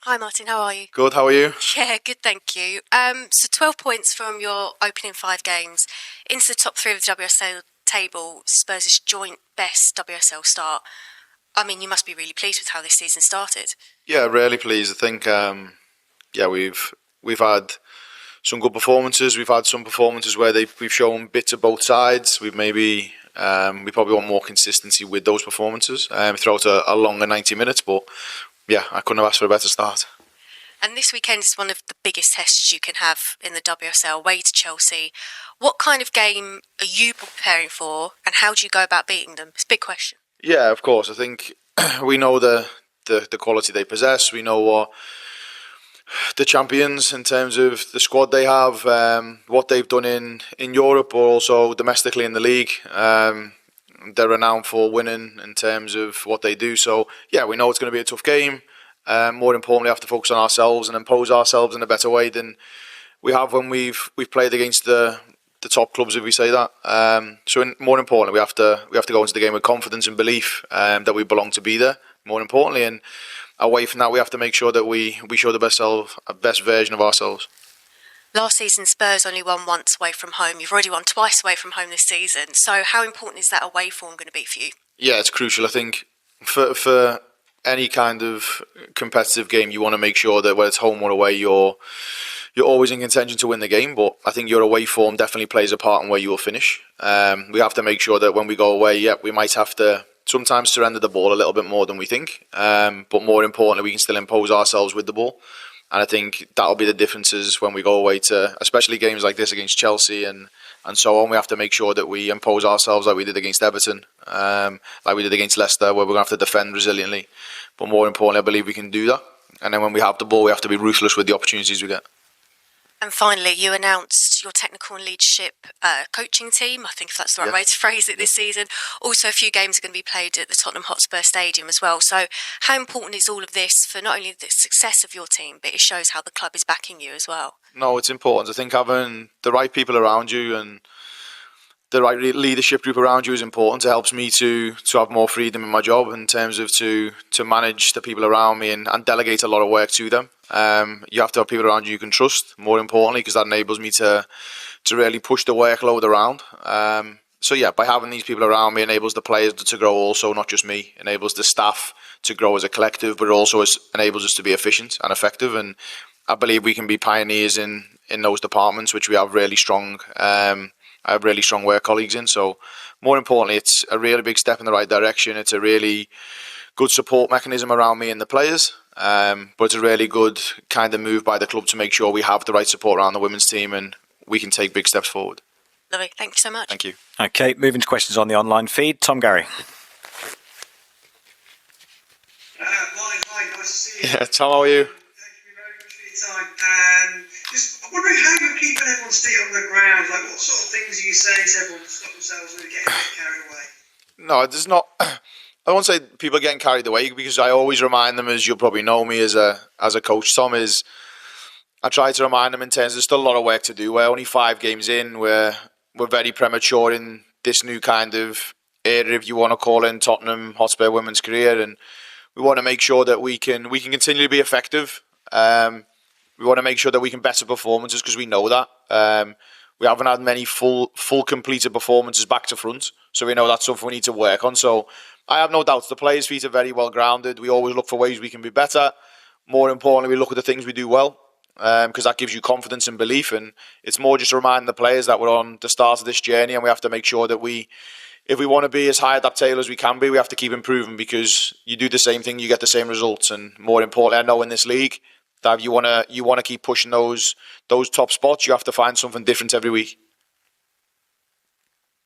Hi Martin, how are you? Good, how are you? Yeah, good, thank you. So 12 points from your opening 5 games into the top 3 of the WSL table, Spurs' joint best WSL start. I mean, you must be really pleased with how this season started. Yeah, really pleased. I think, we've had some good performances. We've had some performances where we've shown bits of both sides. We probably want more consistency with those performances throughout a longer 90 minutes. But yeah, I couldn't have asked for a better start. And this weekend is one of the biggest tests you can have in the WSL, away to Chelsea. What kind of game are you preparing for, and how do you go about beating them? It's a big question. Yeah, of course. I think we know the quality they possess. We know what the champions in terms of the squad they have, what they've done in Europe, or also domestically in the league. They're renowned for winning in terms of what they do. So yeah, we know it's going to be a tough game. More importantly, we have to focus on ourselves and impose ourselves in a better way than we have when we've played against the top clubs, if we say that. More importantly, we have to go into the game with confidence and belief that we belong to be there. More importantly, and away from that, we have to make sure that we show the best version of ourselves. Last season, Spurs only won once away from home. You've already won twice away from home this season. So how important is that away form going to be for you? Yeah, it's crucial. I think for any kind of competitive game, you want to make sure that whether it's home or away, you're always in contention to win the game. But I think your away form definitely plays a part in where you will finish. We have to make sure that when we go away, we might have to sometimes surrender the ball a little bit more than we think. But more importantly, we can still impose ourselves with the ball. And I think that'll be the differences when we go away to, especially games like this against Chelsea and so on. We have to make sure that we impose ourselves like we did against Everton, like we did against Leicester, where we're going to have to defend resiliently. But more importantly, I believe we can do that. And then when we have the ball, we have to be ruthless with the opportunities we get. And finally, you announced your technical and leadership coaching team. I think that's the right way to phrase it this season. Also, a few games are going to be played at the Tottenham Hotspur Stadium as well. So how important is all of this for not only the success of your team, but it shows how the club is backing you as well? No, it's important. I think having the right people around you and the right leadership group around you is important. It helps me to have more freedom in my job in terms of to manage the people around me and delegate a lot of work to them. You have to have people around you can trust, more importantly, because that enables me to really push the workload around. By having these people around me enables the players to grow also, not just me. Enables the staff to grow as a collective, but it also enables us to be efficient and effective. And I believe we can be pioneers in those departments, which we have really strong. I have really strong work colleagues in. So more importantly, it's a really big step in the right direction. It's a really good support mechanism around me and the players. But it's a really good kind of move by the club to make sure we have the right support around the women's team and we can take big steps forward. Lovely. Thank you so much. Thank you. Okay, moving to questions on the online feed. Tom Gary. Morning, hi, nice to see you. Yeah, Tom, how are you? Thank you very much for your time. Just wondering how you're keeping everyone's feet on the ground. Like, what sort of things are you saying to everyone to stop themselves really getting a bit carried away? No, there's not. I won't say people are getting carried away because I always remind them, as you'll probably know me as a coach, Tom, is I try to remind them in terms there's still a lot of work to do. We're only 5 games in. We're very premature in this new kind of era, if you want to call it, in Tottenham Hotspur Women's career, and we want to make sure that we can continue to be effective. We want to make sure that we can better performances because we know that. We haven't had many full completed performances back to front, so we know that's something we need to work on. So I have no doubts the players' feet are very well grounded. We always look for ways we can be better. More importantly, we look at the things we do well because that gives you confidence and belief. And it's more just reminding the players that we're on the start of this journey and we have to make sure that if we want to be as high at that tail as we can be, we have to keep improving because you do the same thing, you get the same results. And more importantly, I know in this league that if you want to keep pushing those top spots, you have to find something different every week.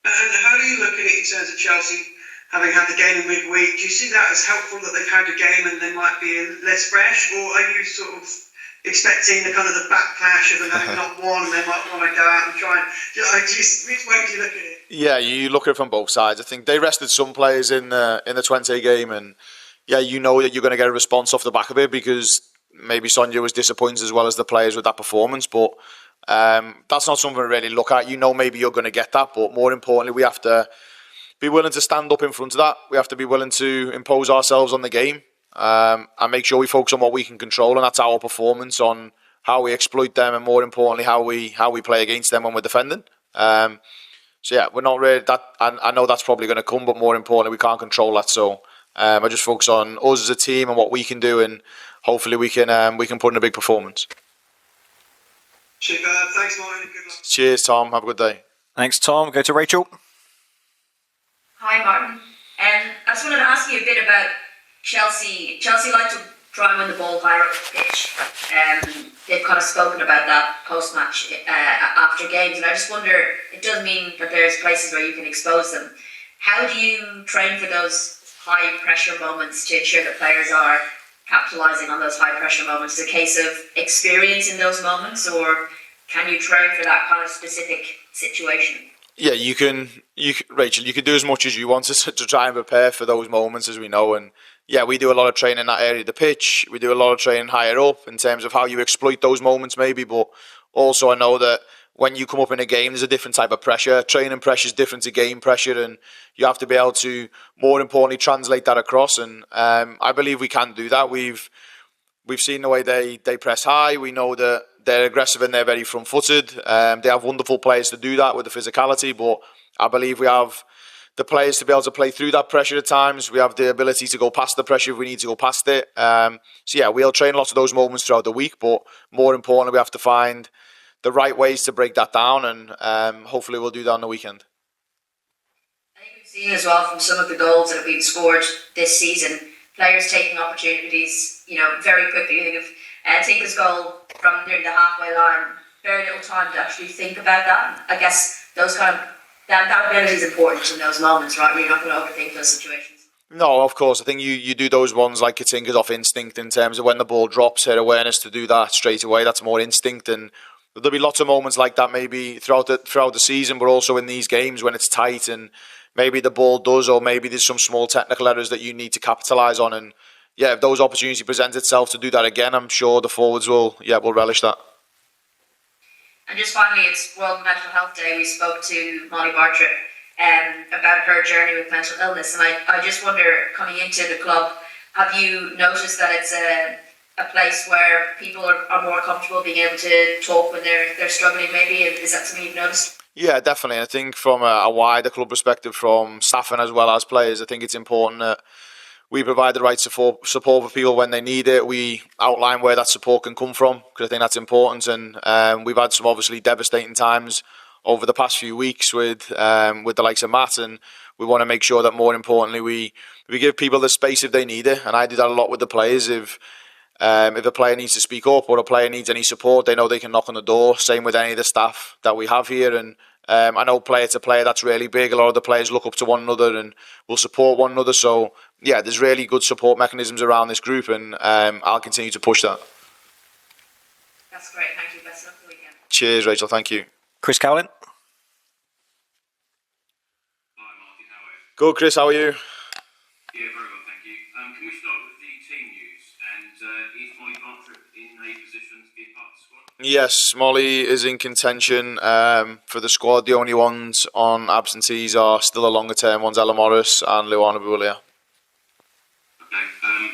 And how do you look at it in terms of Chelsea having had the game in midweek? Do you see that as helpful that they've had a game and they might be less fresh, or are you sort of expecting the kind of the backlash of them having not won and they might want to go out and try and which way do you look at it? Yeah, you look at it from both sides. I think they rested some players in the 20 game, and you know that you're going to get a response off the back of it because maybe Sonia was disappointed as well as the players with that performance, but that's not something to really look at. You know maybe you're going to get that, but more importantly, we have to be willing to stand up in front of that. We have to be willing to impose ourselves on the game. and make sure we focus on what we can control, and that's our performance, on how we exploit them, and more importantly, how we play against them when we're defending. So yeah, we're not really that. I know that's probably going to come, but more importantly, we can't control that. So I just focus on us as a team and what we can do, and hopefully we can put in a big performance. Superb. Thanks, Martin. Good luck. Cheers, Tom. Have a good day. Thanks, Tom. Go to Rachel. Hi, Martin. I just wanted to ask you a bit about Chelsea. Chelsea like to try and win the ball higher up the pitch. They've kind of spoken about that post-match after games, and I just wonder, it does mean that there's places where you can expose them. How do you train for those high-pressure moments to ensure that players are capitalising on those high-pressure moments? Is it a case of experience in those moments, or can you train for that kind of specific situation? Yeah, you can, Rachel. You can do as much as you want to try and prepare for those moments, as we know. And yeah, we do a lot of training in that area of the pitch. We do a lot of training higher up in terms of how you exploit those moments, maybe. But also, I know that when you come up in a game, there's a different type of pressure. Training pressure is different to game pressure, and you have to be able to, more importantly, translate that across. And I believe we can do that. We've seen the way they press high. We know that they're aggressive and they're very front-footed. They have wonderful players to do that with the physicality, but I believe we have the players to be able to play through that pressure at times. We have the ability to go past the pressure if we need to go past it. So yeah, we'll train lots of those moments throughout the week, but more importantly, we have to find the right ways to break that down, and hopefully we'll do that on the weekend. I think we've seen as well from some of the goals that have been scored this season, players taking opportunities, very quickly. You think of Tinker's goal from near the halfway line, very little time to actually think about that. I guess those that ability is important in those moments, right? Where you're not going to overthink those situations. No, of course. I think you do those ones like Katinka's off instinct in terms of when the ball drops, her awareness to do that straight away. That's more instinct, and there'll be lots of moments like that maybe throughout the season, but also in these games when it's tight and maybe the ball does, or maybe there's some small technical errors that you need to capitalise on. And yeah, if those opportunities present itself to do that again, I'm sure the forwards will relish that. And just finally, it's World Mental Health Day. We spoke to Molly Bartlett about her journey with mental illness, and I just wonder, coming into the club, have you noticed that it's a place where people are more comfortable being able to talk when they're struggling? Maybe is that something you've noticed? Yeah, definitely. I think from a wider club perspective, from staffing as well as players, I think it's important that we provide the right support for people when they need it. We outline where that support can come from, because I think that's important. And we've had some obviously devastating times over the past few weeks with the likes of Matt, and we want to make sure that, more importantly, we give people the space if they need it. And I do that a lot with the players. If a player needs to speak up, or a player needs any support, they know they can knock on the door. Same with any of the staff that we have here. And I know player to player, that's really big. A lot of the players look up to one another and will support one another. So yeah, there's really good support mechanisms around this group, and I'll continue to push that. That's great. Thank you. Best of luck for the weekend. Cheers, Rachel. Thank you. Chris Cowlin. Hi Martin, how are you? Good, Chris. How are you? Yeah, very well, thank you. Can we start with the team news? And is Molly Bartlett in a position to be part of the squad? Yes, Molly is in contention for the squad. The only ones on absentees are still the longer term ones, Ella Morris and Luana Boulia. Okay.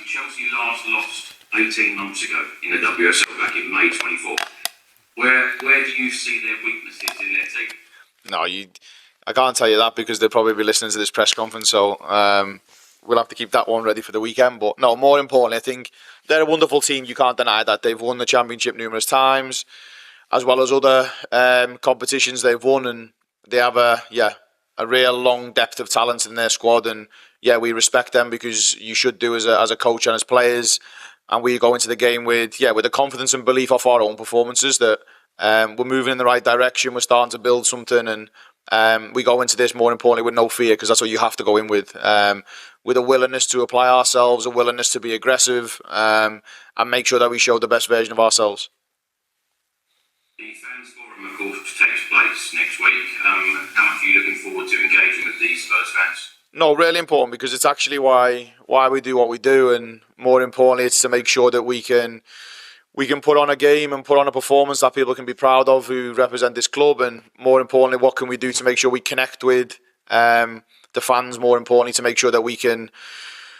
Chelsea last lost 18 months ago in the WSL back in May 24. Where do you see their weaknesses in their team? No, I can't tell you that, because they'll probably be listening to this press conference, so we'll have to keep that one ready for the weekend. But no, more importantly, I think they're a wonderful team. You can't deny that. They've won the championship numerous times, as well as other competitions they've won, and they have a real long depth of talent in their squad. And yeah, we respect them, because you should do as a coach and as players. And we go into the game with the confidence and belief of our own performances that we're moving in the right direction. We're starting to build something, and we go into this, more importantly, with no fear, because that's what you have to go in with a willingness to apply ourselves, a willingness to be aggressive, and make sure that we show the best version of ourselves. The fans forum, of course, takes place next week. How much are you looking forward to engaging with these Spurs fans? No, really important, because it's actually why we do what we do, and more importantly, it's to make sure that we can put on a game and put on a performance that people can be proud of, who represent this club. And more importantly, what can we do to make sure we connect with the fans? More importantly, to make sure that we can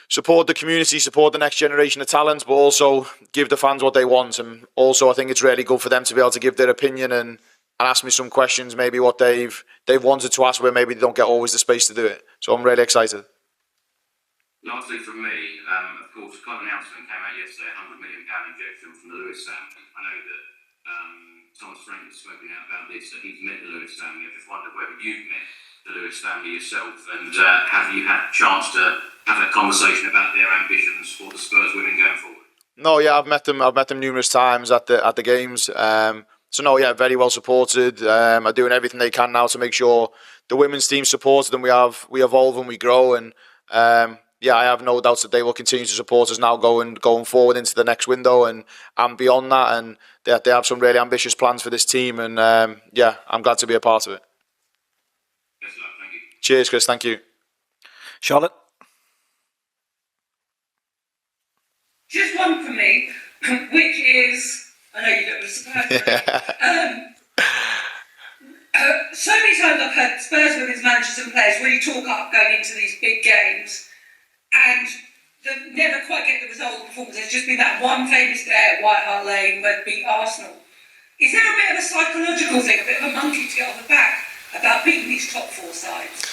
support the community, support the next generation of talent, but also give the fans what they want. And also, I think it's really good for them to be able to give their opinion and ask me some questions, maybe what they've wanted to ask, where maybe they don't get always the space to do it. So I'm really excited. Lastly from me, of course, a club announcement came out yesterday, £100 million injection from the Lewis family. I know that Thomas Frank has spoken out about this, that he's met the Lewis family. I just wondered whether you've met the Lewis family yourself, and have you had a chance to have a conversation about their ambitions for the Spurs women going forward? No, yeah, I've met them numerous times at the games. So no, yeah, very well supported. Are doing everything they can now to make sure the women's team supported and we evolve and we grow. And yeah, I have no doubts that they will continue to support us now going forward into the next window and beyond that. And they have some really ambitious plans for this team. And yeah, I'm glad to be a part of it. Yes, love, thank you. Cheers, Chris. Thank you. Charlotte? Just one for me, which is, I know you don't want to surprise so many times I've heard Spurs women's managers and players really talk up going into these big games and they never quite get the result of the performance. There's just been that one famous day at White Hart Lane where they beat Arsenal. Is there a bit of a psychological thing, a bit of a monkey to get on the back about beating these top four sides?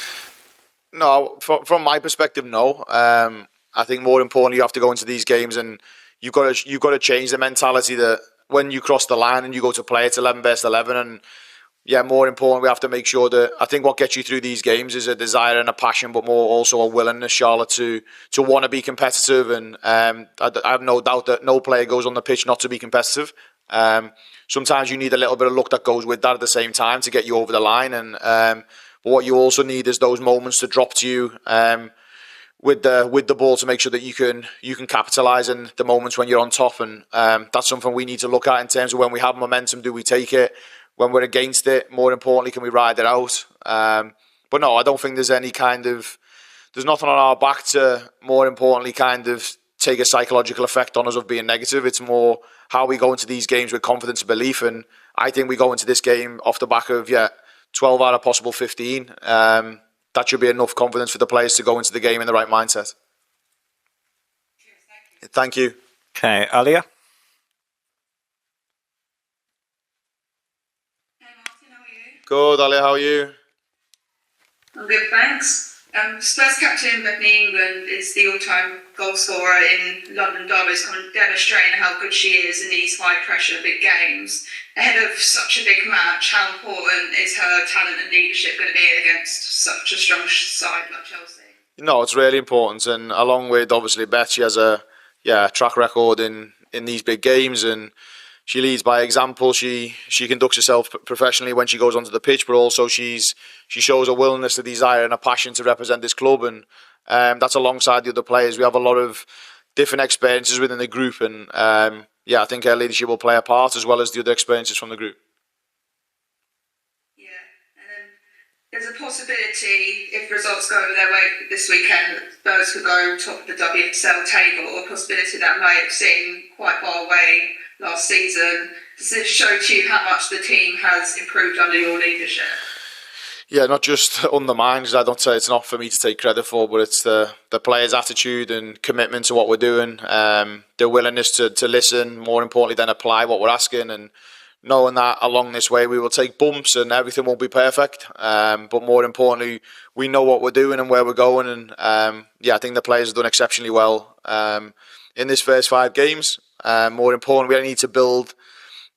No, from my perspective, no. I think more importantly, you have to go into these games and you've got to change the mentality that when you cross the line and you go to play, it's 11 best 11. And yeah, more important, we have to make sure that I think what gets you through these games is a desire and a passion, but more also a willingness, Charlotte, to want to be competitive. And I have no doubt that no player goes on the pitch not to be competitive. Sometimes you need a little bit of luck that goes with that at the same time to get you over the line. And but what you also need is those moments to drop to you. With the ball to make sure that you can capitalise in the moments when you're on top, and that's something we need to look at in terms of when we have momentum, do we take it? When we're against it, more importantly, can we ride it out? But no, I don't think there's nothing on our back to, more importantly, kind of take a psychological effect on us of being negative. It's more how we go into these games with confidence and belief, and I think we go into this game off the back of 12 out of possible 15. That should be enough confidence for the players to go into the game in the right mindset. Cheers, thank you. Okay, Alia? Hey Martin, how are you? Good, Ali, how are you? I'm good, thanks. Spurs captain Bethany England is the all-time goal scorer in London derbies, kind of demonstrating how good she is in these high-pressure big games. Ahead of such a big match, how important is her talent and leadership going to be against such a strong side like Chelsea? No, it's really important, and along with obviously Beth, she has a track record in these big games, and she leads by example. She conducts herself professionally when she goes onto the pitch, but also she shows a willingness, a desire, and a passion to represent this club, and that's alongside the other players. We have a lot of different experiences within the group, and I think her leadership will play a part as well as the other experiences from the group. Yeah, and then there's a possibility if results go their way this weekend, Spurs could go top of the WSL table, or a possibility that may have seemed quite far away last season. Does it show to you how much the team has improved under your leadership? Yeah, not just under mine, because I don't say it's not for me to take credit for, but it's the players' attitude and commitment to what we're doing, their willingness to listen, more importantly then apply what we're asking, and knowing that along this way we will take bumps and everything won't be perfect, but more importantly we know what we're doing and where we're going, and I think the players have done exceptionally well in this first 5 games. More importantly, we need to build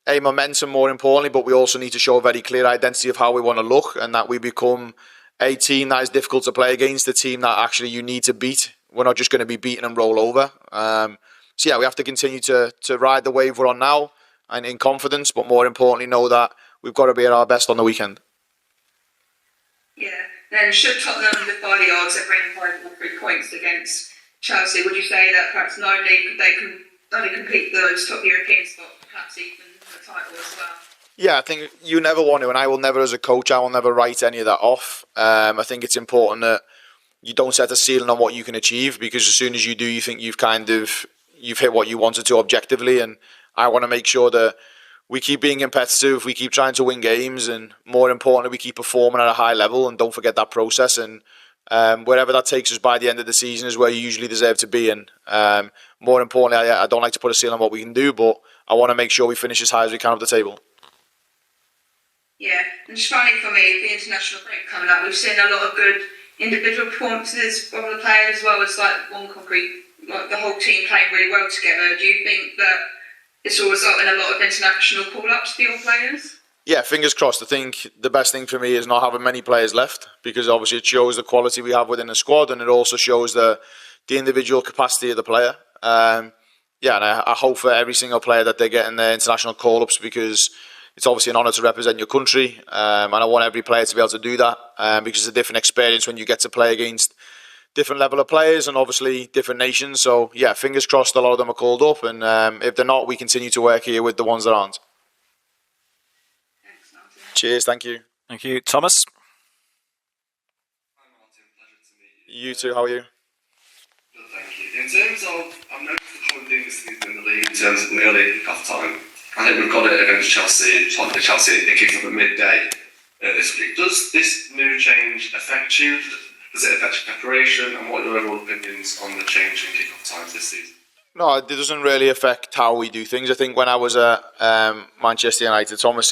a momentum, more importantly, but we also need to show a very clear identity of how we want to look, and that we become a team that is difficult to play against, a team that actually you need to beat. We're not just going to be beaten and roll over. We have to continue to ride the wave we're on now and in confidence, but more importantly know that we've got to be at our best on the weekend. Yeah, then should Tottenham defy the odds at bringing 5 or 3 points against Chelsea, would you say that perhaps not only could they only complete those top European spots, perhaps even the title as well? Yeah, I think you never want to, and I will never, as a coach, I will never write any of that off. I think it's important that you don't set a ceiling on what you can achieve, because as soon as you do, you think you've hit what you wanted to objectively, and I want to make sure that we keep being competitive, we keep trying to win games, and more importantly, we keep performing at a high level, and don't forget that process. And wherever that takes us by the end of the season is where you usually deserve to be in. More importantly, I don't like to put a ceiling on what we can do, but I want to make sure we finish as high as we can up the table. Yeah, and just finally for me, the international break coming up, we've seen a lot of good individual performances from the players as well as like one concrete, like the whole team playing really well together. Do you think that this will result in a lot of international call-ups for your players? Yeah, fingers crossed. I think the best thing for me is not having many players left, because obviously it shows the quality we have within the squad, and it also shows the individual capacity of the player. And I hope for every single player that they're getting their international call-ups, because it's obviously an honour to represent your country, and I want every player to be able to do that, because it's a different experience when you get to play against different level of players and obviously different nations. So yeah, fingers crossed a lot of them are called up, and if they're not, we continue to work here with the ones that aren't. Thanks, Martin. Cheers, thank you. Thank you. Thomas? Hi Martin, pleasure to meet you. You too, how are you? Good, thank you. In terms of, I've noticed the common thing this season in the league in terms of an early kick-off time. I think we've got it against Chelsea. Chelsea, it kicks off at midday this week. Does this new change affect you? Does it affect your preparation? And what are your overall opinions on the change in kick-off times this season? No, it doesn't really affect how we do things. I think when I was at Manchester United, Thomas,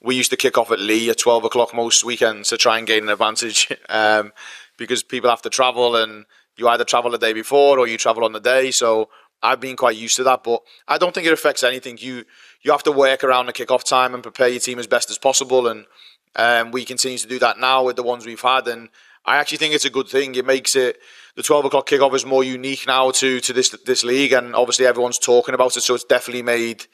we used to kick off at Lee at 12 o'clock most weekends to try and gain an advantage, because people have to travel, and you either travel the day before or you travel on the day. So I've been quite used to that, but I don't think it affects anything. You have to work around the kick-off time and prepare your team as best as possible, and we continue to do that now with the ones we've had, and I actually think it's a good thing. It makes it, the 12 o'clock kickoff is more unique now to this league, and obviously everyone's talking about it, so it's definitely made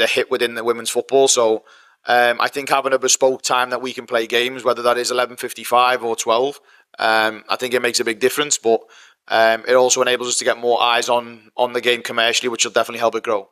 a hit within the women's football. So I think having a bespoke time that we can play games, whether that is 11:55 or 12, I think it makes a big difference, but it also enables us to get more eyes on the game commercially, which will definitely help it grow.